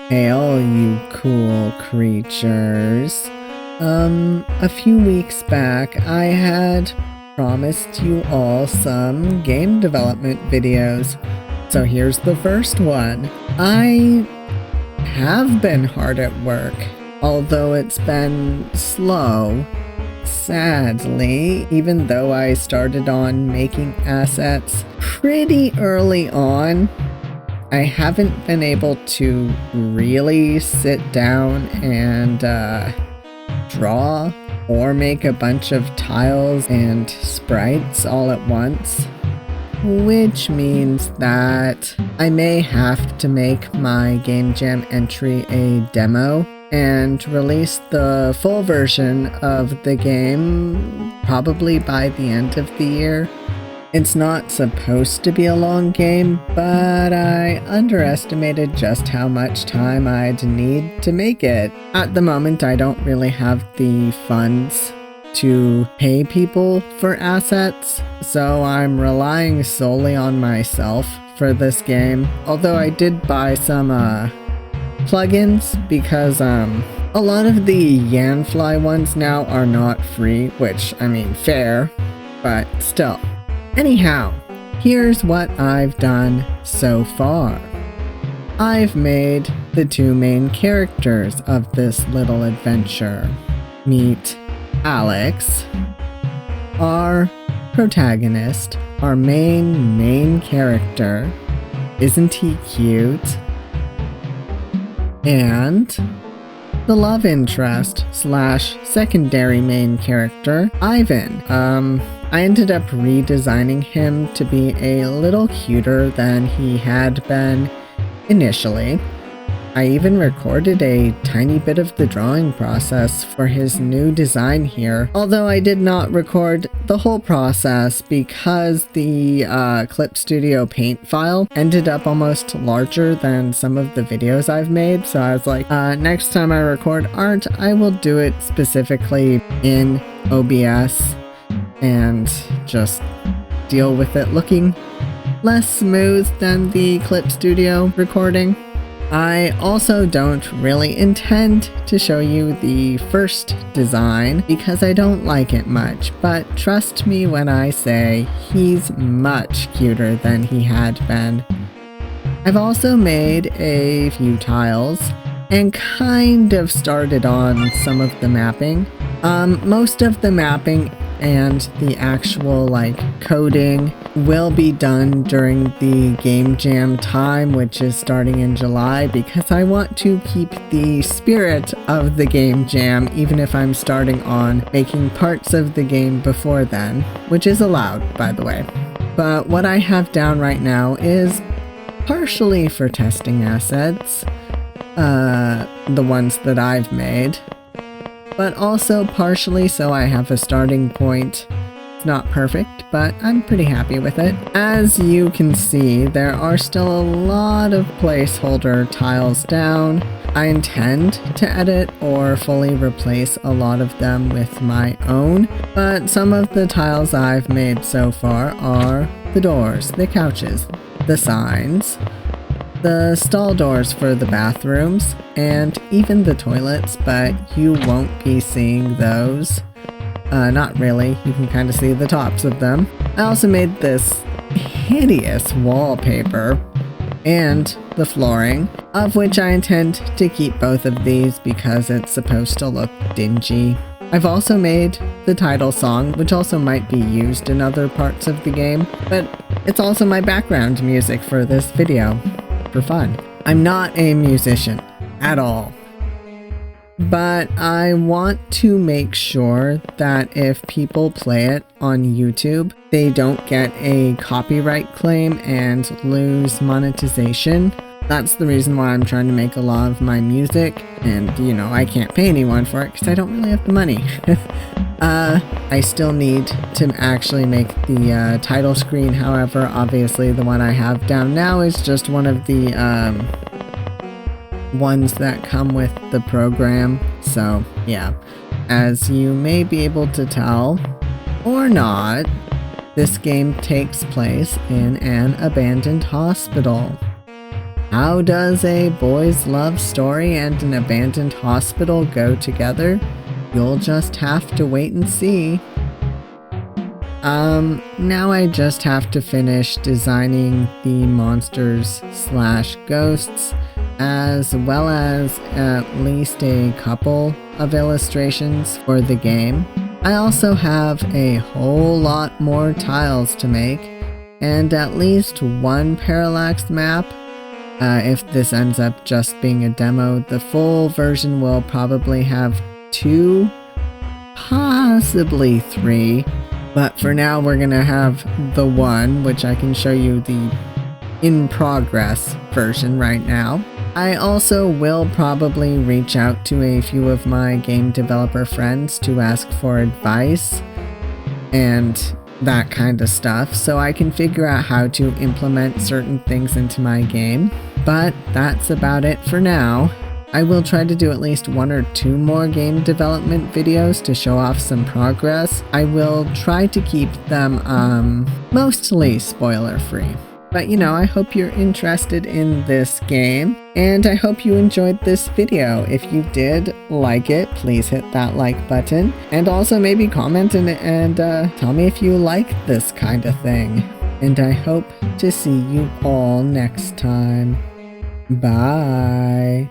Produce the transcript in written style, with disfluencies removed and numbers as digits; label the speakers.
Speaker 1: Hey, all you cool creatures. A few weeks back, I had promised you all some game development videos. So here's the first one. I have been hard at work, although it's been slow. Sadly, even though I started on making assets pretty early on, I haven't been able to really sit down and draw or make a bunch of tiles and sprites all at once, which means that I may have to make my Game Jam entry a demo and release the full version of the game probably by the end of the year. It's not supposed to be a long game, but I underestimated just how much time I'd need to make it. At the moment, I don't really have the funds to pay people for assets, so I'm relying solely on myself for this game. Although I did buy some plugins because a lot of the Yanfly ones now are not free, which, I mean, fair, but still. Anyhow, here's what I've done so far. I've made the two main characters of this little adventure. Meet Alex, our protagonist, our main character. Isn't he cute? And the love interest / secondary main character, Ivan. I ended up redesigning him to be a little cuter than he had been initially. I even recorded a tiny bit of the drawing process for his new design here, although I did not record the whole process because the Clip Studio Paint file ended up almost larger than some of the videos I've made, so I was like, next time I record art, I will do it specifically in OBS and just deal with it looking less smooth than the Clip Studio recording. I also don't really intend to show you the first design because I don't like it much, but trust me when I say he's much cuter than he had been. I've also made a few tiles and kind of started on some of the mapping. Most of the mapping and the actual coding will be done during the Game Jam time, which is starting in July, because I want to keep the spirit of the Game Jam even if I'm starting on making parts of the game before then, which is allowed, by the way. But what I have down right now is partially for testing assets, the ones that I've made, but also partially so I have a starting point. It's not perfect, but I'm pretty happy with it. As you can see, there are still a lot of placeholder tiles down. I intend to edit or fully replace a lot of them with my own, but some of the tiles I've made so far are the doors, the couches, the signs, the stall doors for the bathrooms, and even the toilets, but you won't be seeing those. Not really, you can kind of see the tops of them. I also made this hideous wallpaper and the flooring, of which I intend to keep both of these because it's supposed to look dingy. I've also made the title song, which also might be used in other parts of the game, but it's also my background music for this video. For fun. I'm not a musician at all, but I want to make sure that if people play it on YouTube, they don't get a copyright claim and lose monetization. That's the reason why I'm trying to make a lot of my music, and I can't pay anyone for it because I don't really have the money. I still need to actually make the title screen. However, obviously the one I have down now is just one of the ones that come with the program. So yeah, as you may be able to tell, or not, this game takes place in an abandoned hospital. How does a boys' love story and an abandoned hospital go together? You'll just have to wait and see. Now I just have to finish designing the monsters slash ghosts, as well as at least a couple of illustrations for the game. I also have a whole lot more tiles to make, and at least one parallax map. If this ends up just being a demo, the full version will probably have 2, possibly 3. But for now, we're gonna have the 1, which I can show you the in-progress version right now. I also will probably reach out to a few of my game developer friends to ask for advice and that kind of stuff, so I can figure out how to implement certain things into my game. But that's about it for now. I will try to do at least 1 or 2 more game development videos to show off some progress. I will try to keep them mostly spoiler free. But you know, I hope you're interested in this game, and I hope you enjoyed this video. If you did like it, please hit that like button, and also maybe comment and tell me if you like this kind of thing. And I hope to see you all next time. Bye.